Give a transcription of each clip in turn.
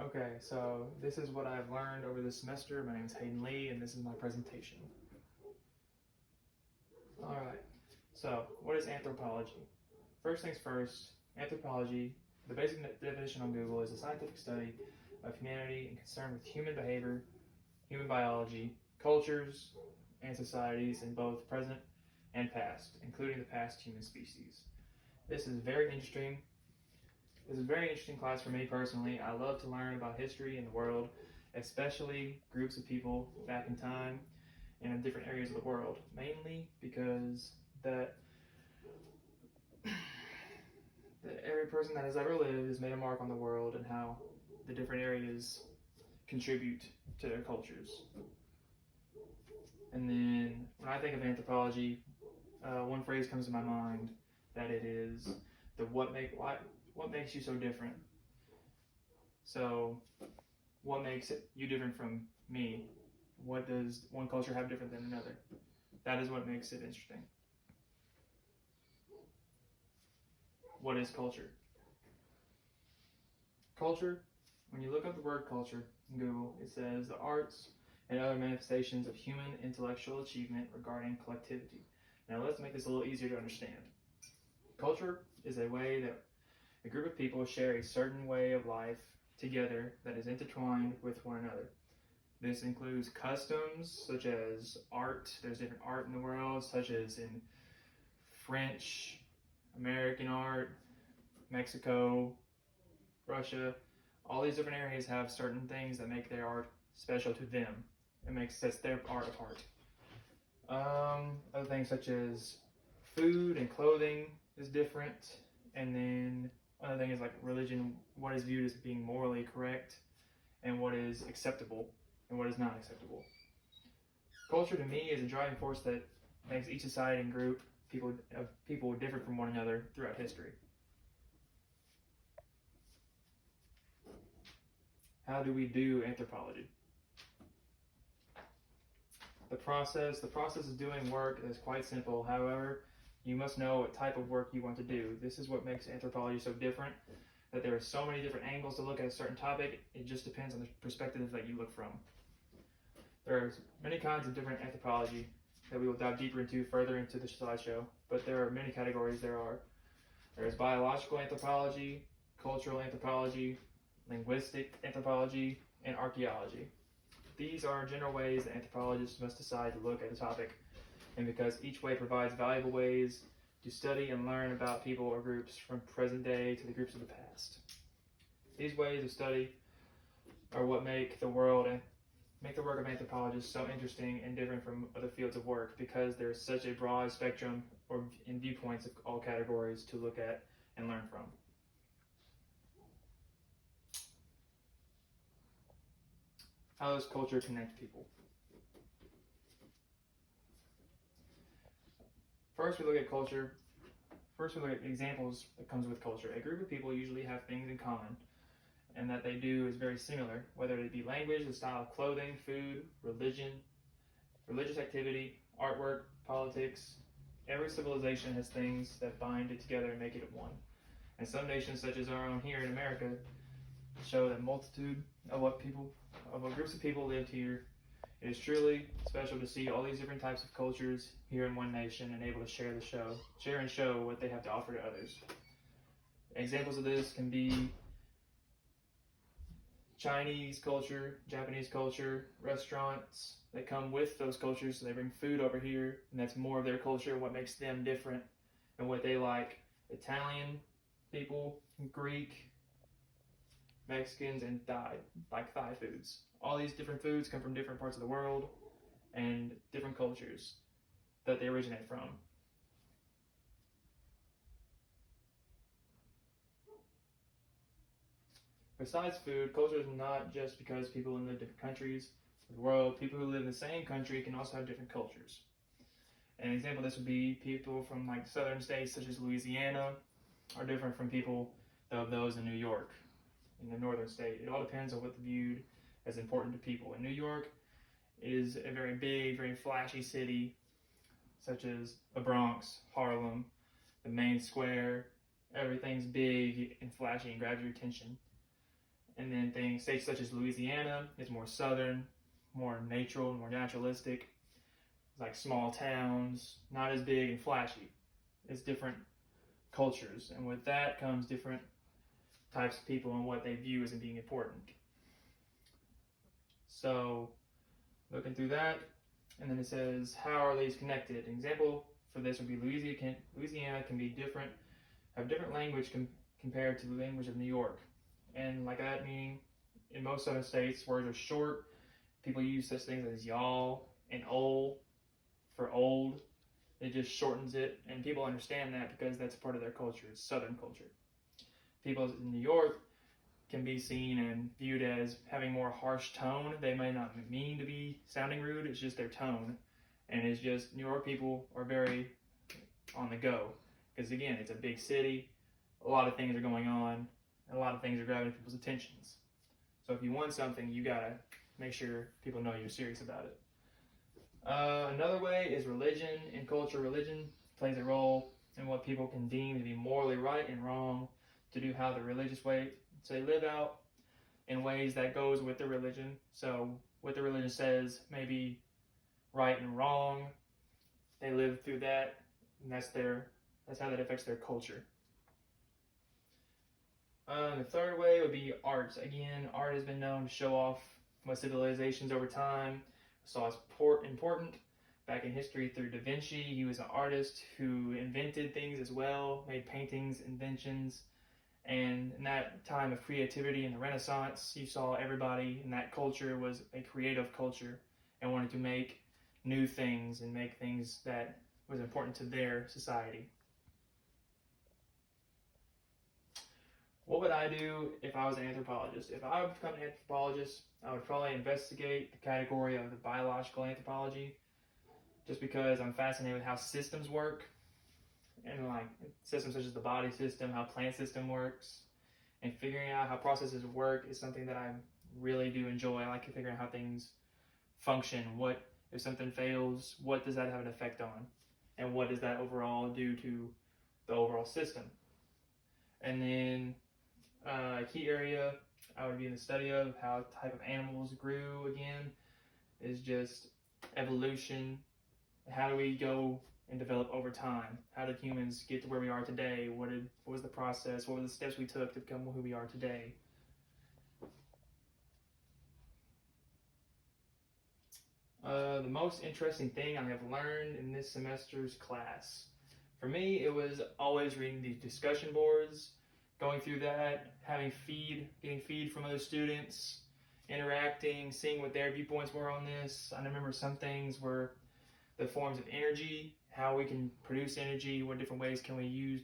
Okay, so this is what I've learned over this semester. My name is Hayden Lee, and this is my presentation. Alright, so what is anthropology? First things first, anthropology, the basic definition on Google, is a scientific study of humanity and concerned with human behavior, human biology, cultures, and societies in both present and past, including the past human species. This is very interesting. This is a very interesting class for me personally. I love to learn about history and the world, especially groups of people back in time and in different areas of the world, mainly because that every person that has ever lived has made a mark on the world and how the different areas contribute to their cultures. And then when I think of anthropology, one phrase comes to my mind, that it is the what makes you so different. So what makes you different from me? What does one culture have different than another? That is what makes it interesting. What is culture? Culture, when you look up the word culture in Google, it says the arts and other manifestations of human intellectual achievement regarding collectivity. Now let's make this a little easier to understand. Culture is a way that a group of people share a certain way of life together that is intertwined with one another. This includes customs such as art. There's different art in the world, such as in French, American art, Mexico, Russia. All these different areas have certain things that make their art special to them. It sets their art apart. Other things such as food and clothing is different. And then another thing is like religion, what is viewed as being morally correct and what is acceptable and what is not acceptable. Culture to me is a driving force that makes each society and group of people different from one another throughout history. How do we do anthropology? The process of doing work is quite simple. However, you must know what type of work you want to do. This is what makes anthropology so different, that there are so many different angles to look at a certain topic. It just depends on the perspective that you look from. There are many kinds of different anthropology that we will dive deeper into further into the slideshow, but there are many categories. There's biological anthropology, cultural anthropology, linguistic anthropology, and archaeology. These are general ways that anthropologists must decide to look at a topic, and because each way provides valuable ways to study and learn about people or groups from present day to the groups of the past. These ways of study are what make the work of anthropologists so interesting and different from other fields of work, because there is such a broad spectrum in viewpoints of all categories to look at and learn from. How does culture connect people? First, we look at culture. First, we look at examples that comes with culture. A group of people usually have things in common, and that they do is very similar, whether it be language, the style of clothing, food, religion, religious activity, artwork, politics. Every civilization has things that bind it together and make it one. And some nations, such as our own here in America, show that multitude of what groups of people lived here. It is truly special to see all these different types of cultures here in one nation and able to share and show what they have to offer to others. Examples of this can be Chinese culture, Japanese culture, restaurants that come with those cultures, so they bring food over here, and that's more of their culture, what makes them different and what they like. Italian people, Greek, Mexicans, and Thai foods. All these different foods come from different parts of the world and different cultures that they originate from. Besides food, culture is not just because people in the different countries of the world. People who live in the same country can also have different cultures. An example of this would be people from like southern states such as Louisiana are different from people of those in New York, in the northern state. It all depends on what's viewed as important to people. In New York is a very big, very flashy city, such as the Bronx, Harlem, the main square. Everything's big and flashy and grabs your attention. And then states such as Louisiana is more southern, more natural, more naturalistic. It's like small towns, not as big and flashy. It's different cultures, and with that comes different types of people and what they view as being important. So, looking through that, and then it says, how are these connected? An example for this would be Louisiana can be different, have different language compared to the language of New York. And like that, meaning in most southern states, words are short. People use such things as y'all and ol for old. It just shortens it, and people understand that because that's part of their culture. It's Southern culture. People in New York can be seen and viewed as having more harsh tone. They may not mean to be sounding rude, it's just their tone. And it's just, New York people are very on the go. Because again, it's a big city, a lot of things are going on, and a lot of things are grabbing people's attentions. So if you want something, you gotta make sure people know you're serious about it. Another way is religion and culture. Religion plays a role in what people can deem to be morally right and wrong, to do how the religious way, so they live out in ways that goes with the religion. So what the religion says may be right and wrong. They live through that, and that's how that affects their culture. The third way would be art. Again, art has been known to show off what civilizations over time saw as important. Back in history through Da Vinci, he was an artist who invented things as well, made paintings, inventions. And in that time of creativity in the Renaissance, you saw everybody in that culture was a creative culture and wanted to make new things and make things that was important to their society. What would I do if I was an anthropologist? If I would become an anthropologist, I would probably investigate the category of the biological anthropology, just because I'm fascinated with how systems work, and like systems such as the body system, how plant system works, and figuring out how processes work is something that I really do enjoy. I like figuring out how things function. What if something fails? What does that have an effect on? And what does that overall do to the overall system? And then a key area I would be in the study of how type of animals grew again is just evolution. How do we go and develop over time? How did humans get to where we are today? What was the process? What were the steps we took to become who we are today? The most interesting thing I have learned in this semester's class, for me, it was always reading these discussion boards, going through that, getting feed from other students, interacting, seeing what their viewpoints were on this. I remember some things were the forms of energy, how we can produce energy, what different ways can we use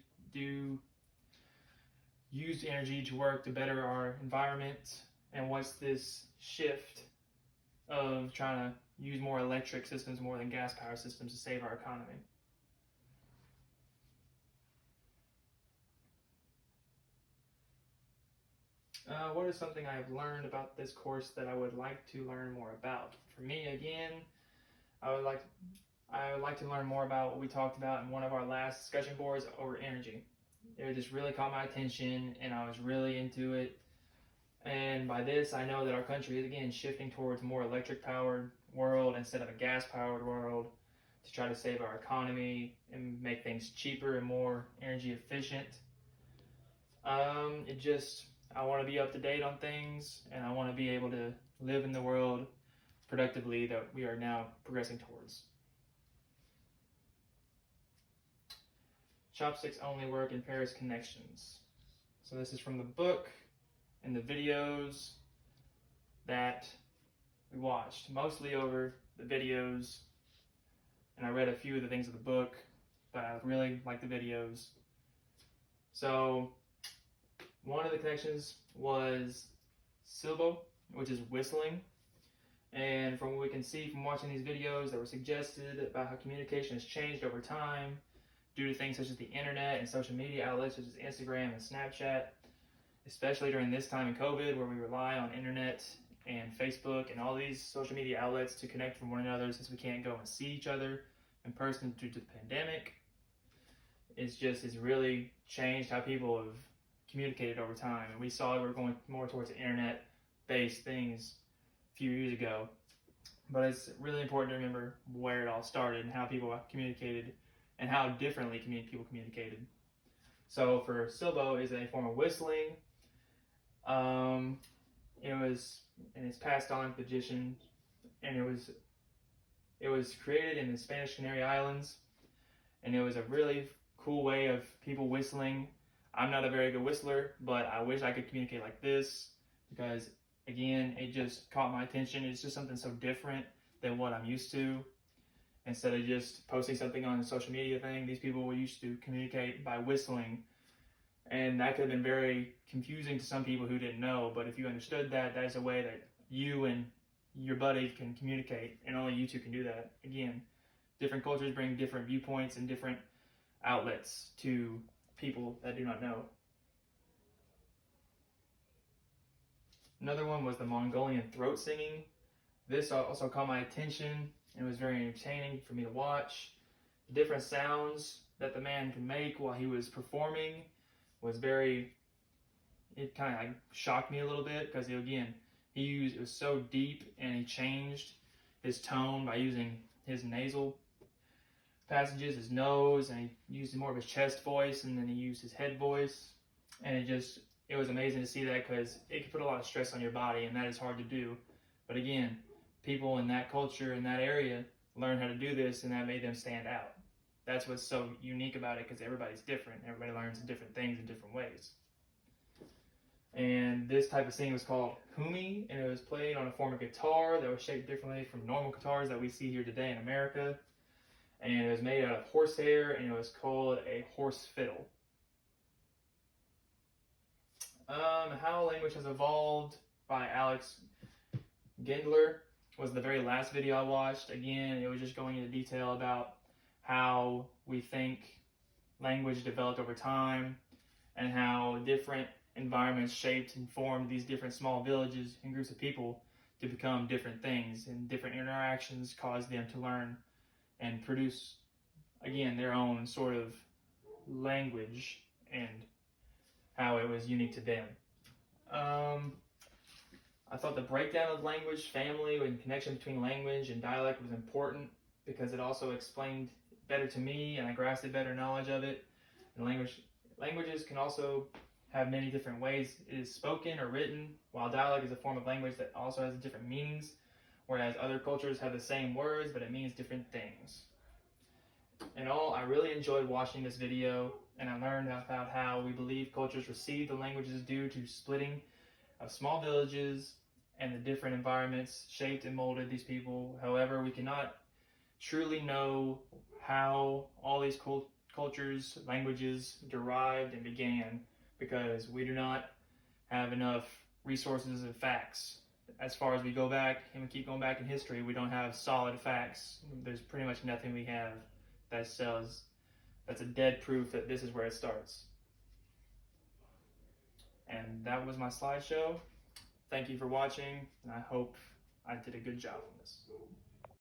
energy to work to better our environment, and what's this shift of trying to use more electric systems more than gas power systems to save our economy. What is something I have learned about this course that I would like to learn more about? For me, again, I would like to learn more about what we talked about in one of our last discussion boards over energy. It just really caught my attention, and I was really into it. And by this, I know that our country is again shifting towards a more electric-powered world instead of a gas-powered world to try to save our economy and make things cheaper and more energy efficient. I want to be up to date on things, and I want to be able to live in the world productively that we are now progressing towards. Chopsticks only work in Paris connections. So this is from the book and the videos that we watched, mostly over the videos, and I read a few of the things of the book, but I really like the videos. So one of the connections was silbo, which is whistling. And from what we can see from watching these videos that were suggested about how communication has changed over time due to things such as the internet and social media outlets such as Instagram and Snapchat, especially during this time in COVID where we rely on internet and Facebook and all these social media outlets to connect with one another since we can't go and see each other in person due to the pandemic. It's really changed how people have communicated over time. And we saw we were going more towards internet-based things a few years ago. But it's really important to remember where it all started and how people communicated and how differently people communicated. So for silbo is a form of whistling. It's passed on to magicians, and it was created in the Spanish Canary Islands, and it was a really cool way of people whistling. I'm not a very good whistler, but I wish I could communicate like this, because again, it just caught my attention. It's just something so different than what I'm used to. Instead of just posting something on a social media thing, these people used to communicate by whistling. And that could have been very confusing to some people who didn't know, but if you understood that, that is a way that you and your buddy can communicate, and only you two can do that. Again, different cultures bring different viewpoints and different outlets to people that do not know. Another one was the Mongolian throat singing. This also caught my attention. It was very entertaining for me to watch. The different sounds that the man could make while he was performing was it kind of like shocked me a little bit, because it was so deep, and he changed his tone by using his nasal passages, his nose, and he used more of his chest voice, and then he used his head voice. And it was amazing to see that, because it can put a lot of stress on your body, and that is hard to do. But again, people in that culture, in that area, learned how to do this, and that made them stand out. That's what's so unique about it, because everybody's different. Everybody learns different things in different ways. And this type of singing was called humi, and it was played on a form of guitar that was shaped differently from normal guitars that we see here today in America. And it was made out of horsehair, and it was called a horse fiddle. How language has evolved by Alex Gendler was the very last video I watched. Again, it was just going into detail about how we think language developed over time, and how different environments shaped and formed these different small villages and groups of people to become different things, and different interactions caused them to learn and produce, again, their own sort of language, and how it was unique to them. I thought the breakdown of language, family, and connection between language and dialect was important, because it also explained better to me, and I grasped a better knowledge of it. And languages can also have many different ways it is spoken or written, while dialect is a form of language that also has different meanings, whereas other cultures have the same words, but it means different things. In all, I really enjoyed watching this video, and I learned about how we believe cultures receive the languages due to splitting of small villages and the different environments shaped and molded these people. However, we cannot truly know how all these cultures, languages derived and began, because we do not have enough resources and facts. As far as we go back, and we keep going back in history, we don't have solid facts. There's pretty much nothing we have that's a dead proof that this is where it starts. And that was my slideshow. Thank you for watching, and I hope I did a good job on this.